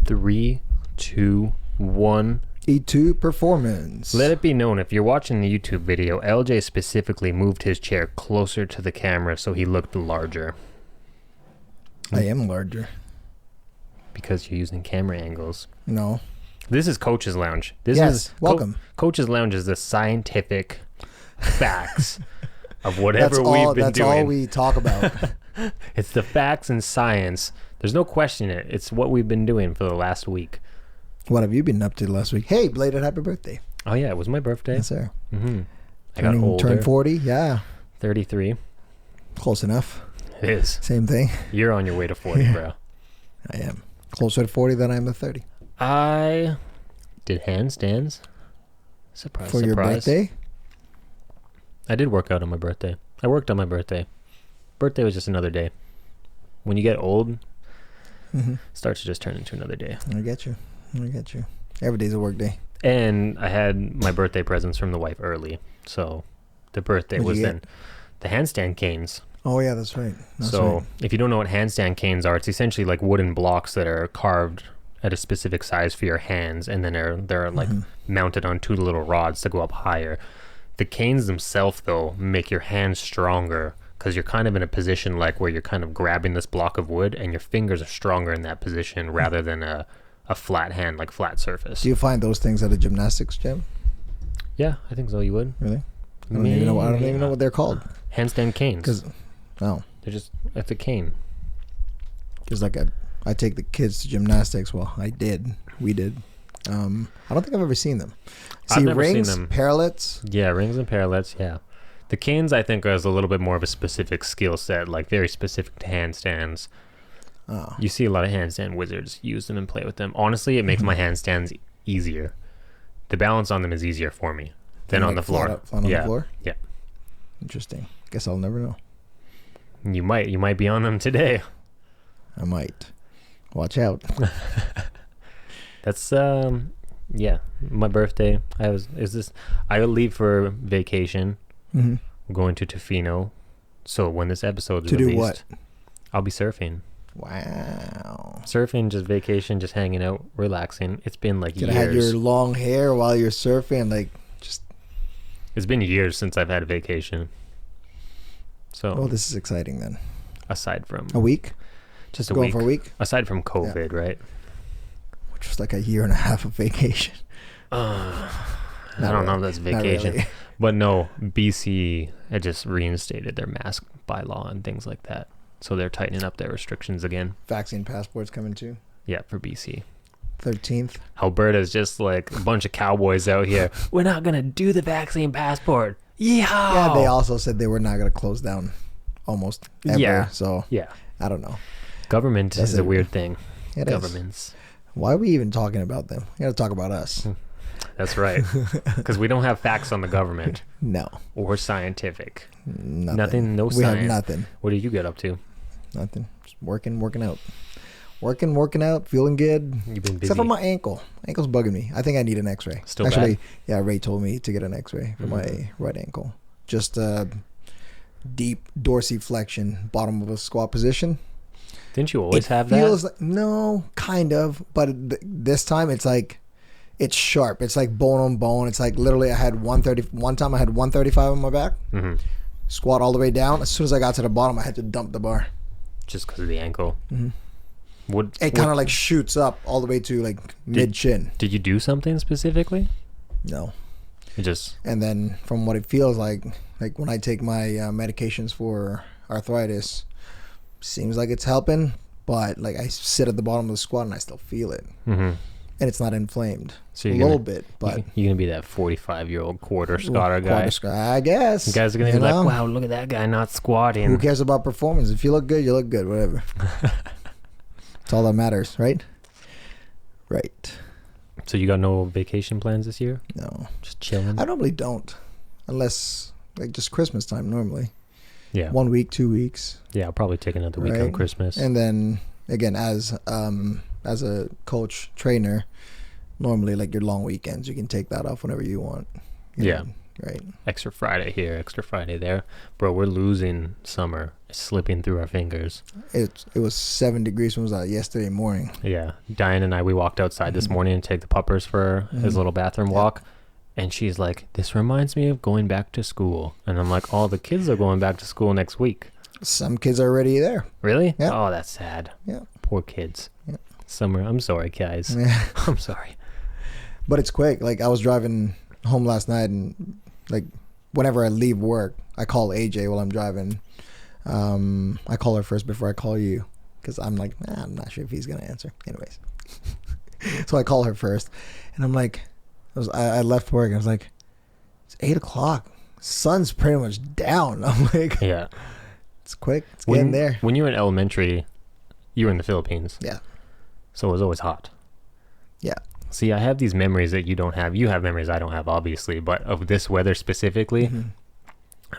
3, 2, 1. E2 performance. Let it be known, if you're watching the YouTube video, Eljay specifically moved his chair closer to the camera so he looked larger. I am larger. Because you're using camera angles. No. This is Coach's Lounge. Welcome. Coach's Lounge is the scientific facts of whatever we've been doing. That's all we talk about. It's the facts and science. There's no question in it. It's what we've been doing for the last week. What have you been up to last week? Hey, belated happy birthday. Oh, yeah. It was my birthday. Yes, sir. Mm-hmm. I got older. Turned 40? Yeah. 33. Close enough. It is. Same thing. You're on your way to 40, bro. I am. Closer to 40 than I am to 30. I did handstands. Surprise, For your birthday? I did work out on my birthday. I worked on my birthday. Birthday was just another day. When you get old, it starts to just turn into another day. I get you. Every day's a work day. And I had my birthday presents from the wife early. So the birthday was then the handstand canes. Oh, yeah, that's right. If you don't know what handstand canes are, it's essentially like wooden blocks that are carved at a specific size for your hands. And then they're like mounted on 2 little rods to go up higher. The canes themselves, though, make your hands stronger because you're kind of in a position like where you're kind of grabbing this block of wood and your fingers are stronger in that position rather than a flat hand, like flat surface. Do you find those things at a gymnastics gym? Yeah, I think so. You would. Really? I don't even know what they're called. Handstand canes. It's a cane. Because I take the kids to gymnastics. Well, we did. I don't think I've ever seen them. I've never rings, seen them. parallettes. Yeah, rings and parallettes. Yeah, the canes I think is a little bit more of a specific skill set, like very specific to handstands. Oh. You see a lot of handstand wizards use them and play with them. Honestly, it makes my handstands easier. The balance on them is easier for me than on the floor. Flat on the floor? Yeah. Interesting. Guess I'll never know. You might be on them today. I might. Watch out. That's my birthday. I leave for vacation. I'm going to Tofino. So when this episode is released, do what? I'll be surfing. Wow. Surfing, just vacation, just hanging out, relaxing. It's been like years. Could have had your long hair while you're surfing, It's been years since I've had a vacation. So. This is exciting then. Aside from a week, just a going week. For a week. Aside from COVID, right? Which was like a year and a half of vacation. I don't know if that's vacation, really. But no, BC had just reinstated their mask bylaw and things like that. So they're tightening up their restrictions again. Vaccine passports coming too. Yeah, for BC. 13th. Alberta's just like a bunch of cowboys out here. We're not going to do the vaccine passport. Yeah. They also said they were not going to close down almost ever. Yeah. So yeah, I don't know. Government is a weird thing. It Governments. Is. Why are we even talking about them? We got to talk about us. That's right. Because we don't have facts on the government. No. Or scientific. Nothing. No science. We have nothing. What did you get up to? Nothing. Just working out. Working out, feeling good. You've been busy. Except for my ankle. Ankle's bugging me. I think I need an x-ray. Still Actually, bad? Yeah, Ray told me to get an x-ray for my right ankle. Just deep dorsiflexion, bottom of a squat position. Didn't you always have that? No, kind of. But this time it's like, it's sharp. It's like bone on bone. It's like literally I had 130. One time I had 135 on my back. Squat all the way down. As soon as I got to the bottom, I had to dump the bar. Just because of the ankle. It kind of like shoots up all the way to like mid-chin. Did you do something specifically? No. And then from what it feels like when I take my medications for arthritis, seems like it's helping, but like I sit at the bottom of the squat and I still feel it. And it's not inflamed. So a little bit, but you're gonna be that 45-year-old quarter squatter guy. I guess. You guys are gonna be like, wow, look at that guy not squatting. Who cares about performance? If you look good, you look good. Whatever. That's all that matters, right? Right. So you got no vacation plans this year? No. Just chilling? I normally don't, unless like just Christmas time normally. Yeah. 1 week, 2 weeks. Yeah, I'll probably take another week on Christmas. And then again, as a coach trainer, normally like your long weekends, you can take that off whenever you want. You know, Right. Extra Friday here, extra Friday there. Bro, we're losing summer. It's slipping through our fingers. It was 7 degrees when it was out yesterday morning. Yeah. Diane and I, we walked outside this morning and take the puppers for his little bathroom walk. And she's like, this reminds me of going back to school. And I'm like, oh, the kids are going back to school next week. Some kids are already there. Really? Yeah. Oh, that's sad. Yeah. Poor kids. Yeah. Summer. I'm sorry, guys. Yeah. I'm sorry. But it's quick. Like, I was driving home last night, and like whenever I leave work, I call AJ while I'm driving. I call her first before I call you, because I'm like, I'm not sure if he's gonna answer. Anyways, so I call her first, and I'm like, I left work. And I was like, it's 8:00. Sun's pretty much down. I'm like, Yeah. it's quick. It's getting there. When you were in elementary, you were in the Philippines. Yeah. So it was always hot. Yeah. See, I have these memories that you don't have. You have memories I don't have, obviously, but of this weather specifically,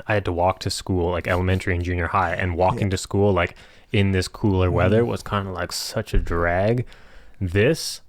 I had to walk to school, like elementary and junior high, and walking to school, like in this cooler weather, was kind of like such a drag. This,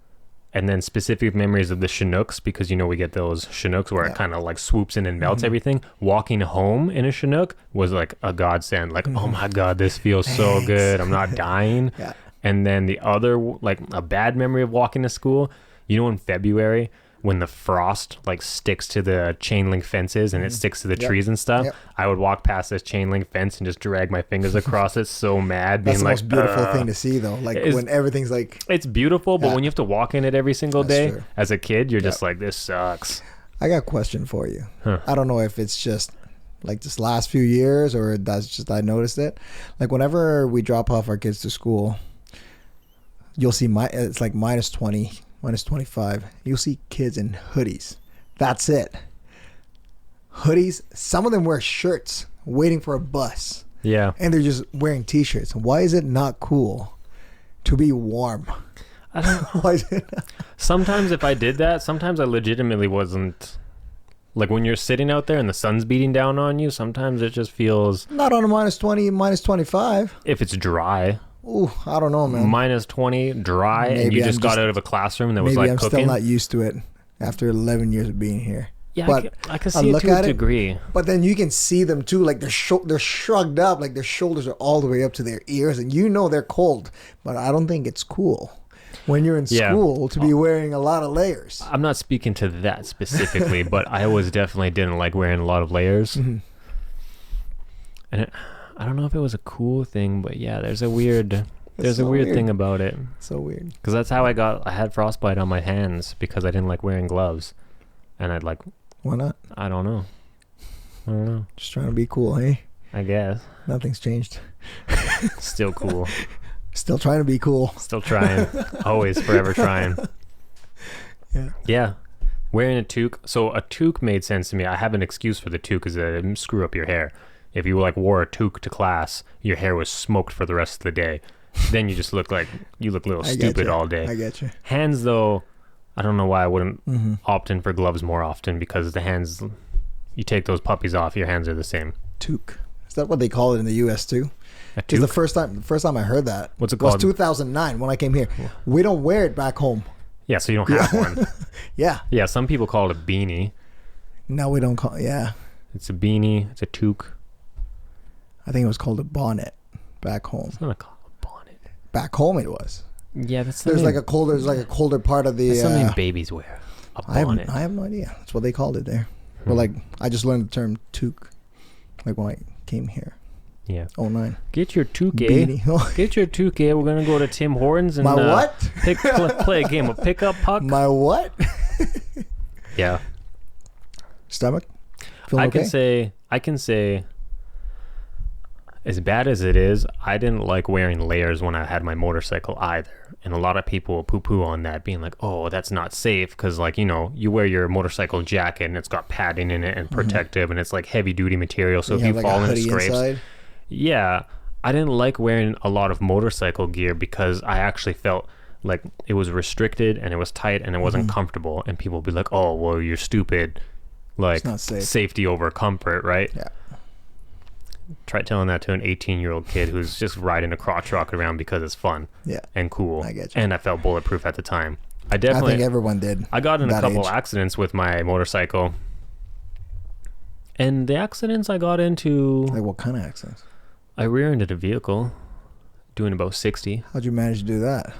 and then specific memories of the Chinooks, because you know we get those Chinooks where it kind of like swoops in and melts everything. Walking home in a Chinook was like a godsend. Like, oh my God, this feels so good. I'm not dying. Yeah. And then the other, like a bad memory of walking to school, you know, in February when the frost like sticks to the chain link fences and it sticks to the trees and stuff, I would walk past this chain link fence and just drag my fingers across it so mad. That's being the like, most beautiful thing to see, though. Like when everything's like, it's beautiful, but when you have to walk in it every single day true. as a kid, you're just like, this sucks. I got a question for you. Huh. I don't know if it's just like this last few years or that's just I noticed it. Like whenever we drop off our kids to school, you'll see it's like minus 20, minus 25. You'll see kids in hoodies. That's it. Hoodies. Some of them wear shirts waiting for a bus. Yeah. And they're just wearing t-shirts. Why is it not cool to be warm? I don't know. Why is it not? Sometimes if I did that, sometimes I legitimately wasn't. Like when you're sitting out there and the sun's beating down on you, sometimes it just feels. Not on a minus 20, minus 25. If it's dry. Ooh, I don't know, man. Minus 20, dry, and you just got out of a classroom that was like I'm cooking. still not used to it after 11 years of being here. Yeah, but I can see it to a degree. But then you can see them too, like they're shrugged up, like their shoulders are all the way up to their ears, and you know they're cold. But I don't think it's cool when you're in school to be wearing a lot of layers. I'm not speaking to that specifically, but I always definitely didn't like wearing a lot of layers. And I don't know if it was a cool thing, but yeah, there's a weird thing about it. So weird. Because that's how I had frostbite on my hands because I didn't like wearing gloves. And I'd like... Why not? I don't know. Just trying to be cool, hey? I guess. Nothing's changed. Still cool. Still trying to be cool. Still trying. Always, forever trying. Yeah. Wearing a toque. So a toque made sense to me. I have an excuse for the toque because it didn't screw up your hair. If you like wore a toque to class, your hair was smoked for the rest of the day. Then you just look like you look a little stupid all day. I get you. Hands though, I don't know why I wouldn't opt in for gloves more often because the hands, you take those puppies off, your hands are the same. Toque. Is that what they call it in the U.S. too? Because the first time I heard that What's it called? was 2009 when I came here. We don't wear it back home. Yeah, so you don't have one. Yeah. Yeah, some people call it a beanie. No, we don't call it. Yeah. It's a beanie. It's a toque. I think it was called a bonnet back home. It's not a bonnet. Back home it was. Yeah, that's there's like a colder part of the. That's something babies wear. A bonnet. I have no idea. That's what they called it there. But like, I just learned the term toque, like when I came here. Yeah. 09. Get your toque. Get your toque. We're gonna go to Tim Hortons and my what? play a game of pickup puck. My what? Yeah. Stomach. Feeling okay? I can say. As bad as it is, I didn't like wearing layers when I had my motorcycle either. And a lot of people poo-poo on that, being like, oh, that's not safe. Because, like, you know, you wear your motorcycle jacket and it's got padding in it and protective and it's like heavy-duty material. So if you fall and it scrapes. Inside. Yeah. I didn't like wearing a lot of motorcycle gear because I actually felt like it was restricted and it was tight and it wasn't comfortable. And people would be like, oh, well, you're stupid. Like, it's not safe. Safety over comfort, right? Yeah. Try telling that to an 18-year-old kid who's just riding a crotch rocket around because it's fun and cool. I get you. And I felt bulletproof at the time. I think everyone did. I got in a couple accidents with my motorcycle. And the accidents I got into, Like what kind of accidents? I rear-ended a vehicle doing about 60. How'd you manage to do that?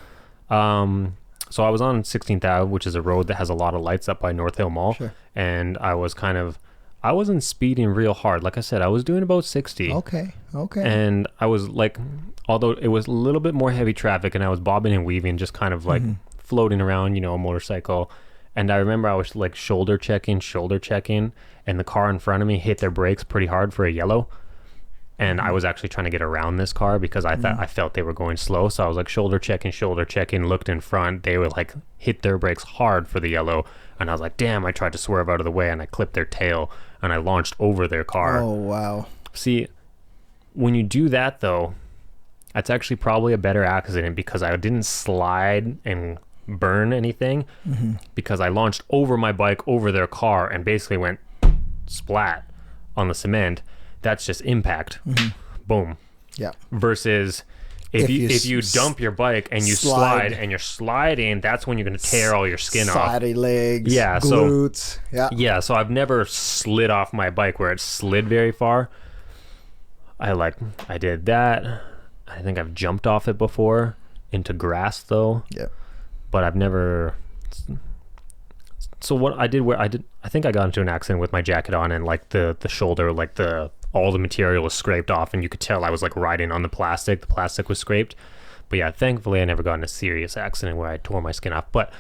So I was on 16th Ave, which is a road that has a lot of lights up by North Hill Mall. Sure. And I wasn't speeding real hard. Like I said, I was doing about 60. Okay. And I was like, although it was a little bit more heavy traffic and I was bobbing and weaving, just kind of like floating around, a motorcycle. And I remember I was like shoulder checking, and the car in front of me hit their brakes pretty hard for a yellow. And I was actually trying to get around this car because I felt they were going slow. So I was like shoulder checking, looked in front. They would like hit their brakes hard for the yellow. And I was like, damn, I tried to swerve out of the way and I clipped their tail and I launched over their car. Oh, wow. See, when you do that though, that's actually probably a better accident because I didn't slide and burn anything because I launched over my bike over their car and basically went splat on the cement. That's just impact. Boom. Yeah. Versus if you dump your bike and you slide and you're sliding, that's when you're going to tear all your skin off. Side legs, glutes. Yeah. So I've never slid off my bike where it slid very far. I did that. I think I've jumped off it before into grass though. Yeah. But I've never. So what I did, I think I got into an accident with my jacket on and like the shoulder, like all the material was scraped off and you could tell I was like riding on the plastic. The plastic was scraped. But yeah, thankfully I never got in a serious accident where I tore my skin off. But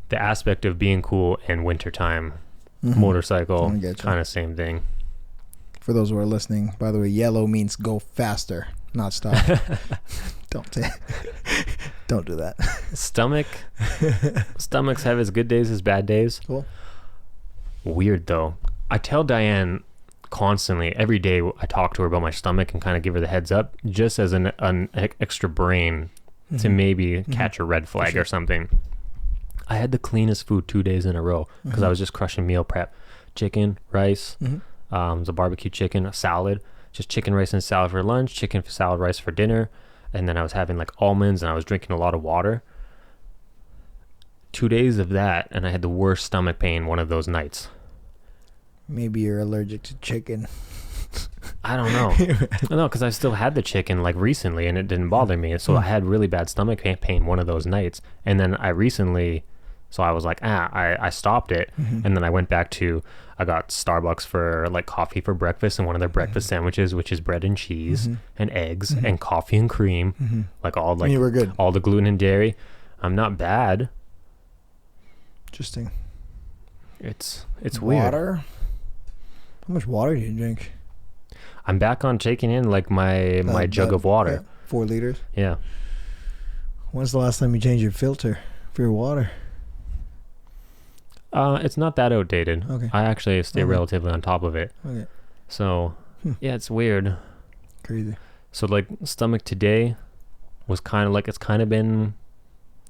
the aspect of being cool and wintertime motorcycle, kind of same thing. For those who are listening, by the way, yellow means go faster, not stop. Don't do that. Stomachs have its good days, its bad days. Cool. Weird though. I tell Diane constantly, every day I talk to her about my stomach and kind of give her the heads up, just as an extra brain to maybe catch a red flag or something. I had the cleanest food 2 days in a row because I was just crushing meal prep. Chicken, rice, it was a barbecue chicken, a salad, just chicken, rice, and salad for lunch, chicken, salad, rice for dinner. And then I was having like almonds and I was drinking a lot of water. 2 days of that and I had the worst stomach pain one of those nights. Maybe you're allergic to chicken. I don't know. No, because I still had the chicken like recently and it didn't bother me. So I had really bad stomach pain one of those nights. And then I was like, I stopped it. And then I went back to, I got Starbucks for like coffee for breakfast and one of their breakfast sandwiches, which is bread and cheese and eggs and coffee and cream, like all like you were good. All the gluten and dairy. I'm not bad. Interesting. It's weird. Water? How much water do you drink? I'm back on taking in like my jug of water. Yeah, 4 liters. Yeah. When's the last time you changed your filter for your water? It's not that outdated. Okay. I actually stay relatively on top of it. Okay. So, yeah, it's weird. Crazy. So, like, stomach today was kind of like, it's kind of been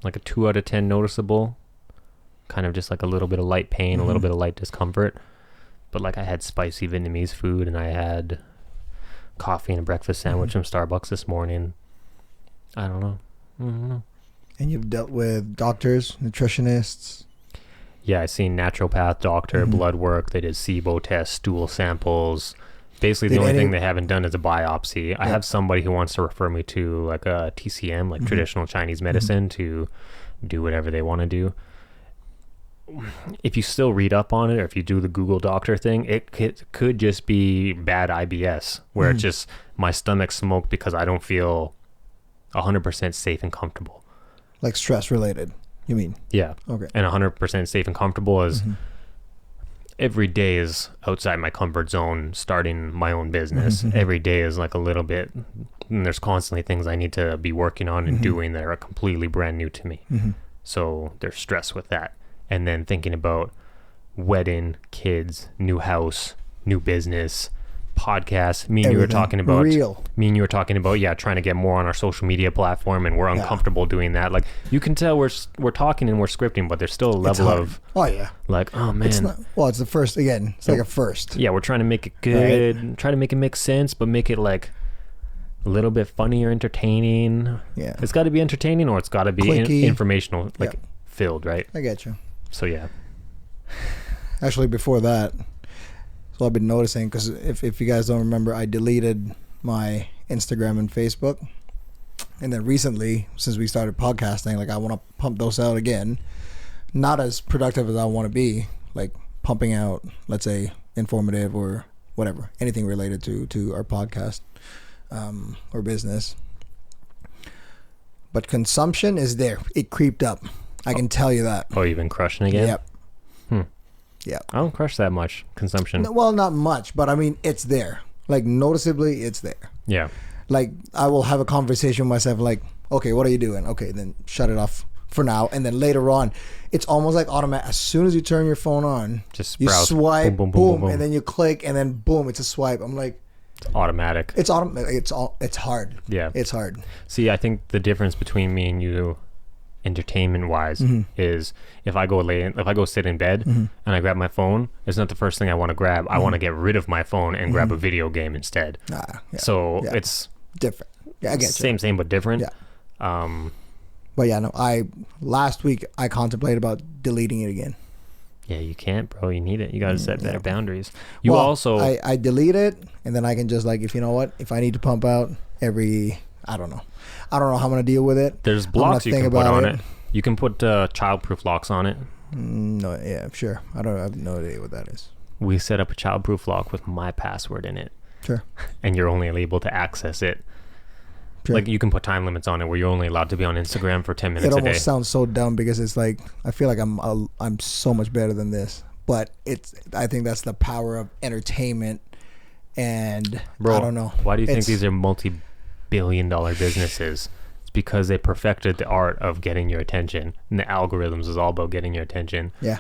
like a 2 out of 10 noticeable. Kind of just like a little bit of light pain, a little bit of light discomfort. But, like, I had spicy Vietnamese food and I had coffee and a breakfast sandwich from Starbucks this morning. I don't know. And you've dealt with doctors, nutritionists? Yeah, I seen naturopath, doctor, blood work. They did SIBO tests, stool samples. Basically, the only thing they haven't done is a biopsy. I have somebody who wants to refer me to like a TCM, like traditional Chinese medicine, to do whatever they want to do. If you still read up on it, or if you do the Google doctor thing, it could just be bad IBS, where it's just my stomach smoked because I don't feel 100% safe and comfortable. Like stress related, you mean? Yeah. Okay. And 100% safe and comfortable is every day is outside my comfort zone, starting my own business. Every day is like a little bit, and there's constantly things I need to be working on and doing that are completely brand new to me. So there's stress with that. And then thinking about wedding, kids, new house, new business, podcast. Me and you were talking about trying to get more on our social media platform, and we're uncomfortable doing that. Like, you can tell we're talking and we're scripting, but there's still a level of like, oh man, it's the first again. It's like a first. Yeah, we're trying to make it good, try to make it make sense, but make it like a little bit funny or entertaining. Yeah, it's got to be entertaining, or it's got to be informational, like filled, right? I get you. So yeah. Actually, before that, So I've been noticing, because if you guys don't remember, I deleted my Instagram and Facebook. And then recently, since we started podcasting, like I want to pump those out again. Not as productive as I want to be, like pumping out, let's say, informative or whatever, anything related to our podcast or business. But consumption is there. It creeped up. I can tell you that. Oh, you've been crushing again? Yep. Yeah. I don't crush that much consumption. No, well, not much, but I mean, it's there. Like, noticeably, it's there. Yeah. Like, I will have a conversation with myself, like, okay, what are you doing? Okay, then shut it off for now. And then later on, it's almost like automatic. As soon as you turn your phone on, Just you browse. swipe, Boom, boom, boom, boom, boom, boom. and then you click, and then boom, it's a swipe. I'm like, It's automatic. it's hard. Yeah. It's hard. See, I think the difference between me and you, entertainment wise, is if I go sit in bed and I grab my phone, it's not the first thing I want to grab. I want to get rid of my phone and grab a video game instead. Yeah. So Yeah. it's Different. Yeah, I get you. same but different. Yeah. But yeah, no, last week I contemplated about deleting it again. Yeah, you can't, bro. You need it. You got to set better boundaries. I delete it, and then I can just, like, if you know what, if I need to pump out every, I don't know how I'm gonna deal with it. There's blocks you can put on it. You can put childproof locks on it. No, yeah, sure. I have no idea what that is. We set up a childproof lock with my password in it. Sure. And you're only able to access it. Sure. Like, you can put time limits on it where you're only allowed to be on Instagram for 10 minutes a day. It almost sounds so dumb, because it's like, I feel like I'm so much better than this, but I think that's the power of entertainment. And Bro, I don't know. Why do you think these are multi-billion-dollar businesses? It's because they perfected the art of getting your attention, and the algorithms is all about getting your attention. Yeah.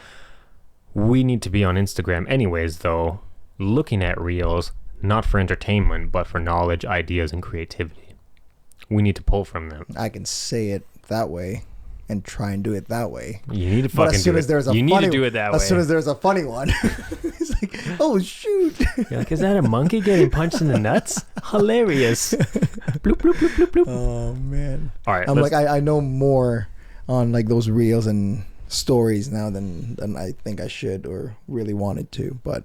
We need to be on Instagram anyways, though, looking at reels, not for entertainment, but for knowledge, ideas, and creativity. We need to pull from them. I can say it that way and try and do it that way. You need to But fucking as soon do as it. there's a You need funny, to do it that way. As soon as there's a funny one, it's like, oh shoot! You're like, is that a monkey getting punched in the nuts? Hilarious. Bloop, bloop, bloop, bloop, bloop. Oh man! All right. I'm like, I know more on like those reels and stories now than I think I should or really wanted to. But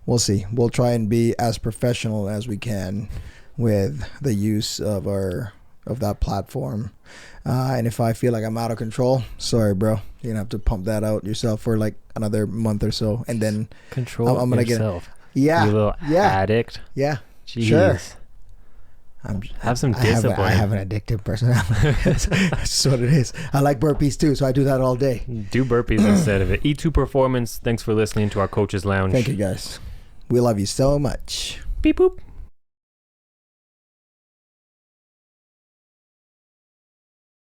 we'll see. We'll try and be as professional as we can with the use of that platform. And if I feel like I'm out of control, sorry, bro. You're gonna have to pump that out yourself for like another month or so, and then control I'm gonna yourself. Yeah, You little addict. Yeah, Jeez. sure. Have some discipline. I have an addictive personality. That's what it is. I like burpees too, so I do that all day. Do burpees instead of it. E2 Performance. Thanks for listening to our Coach's Lounge. Thank you, guys. We love you so much. Beep boop.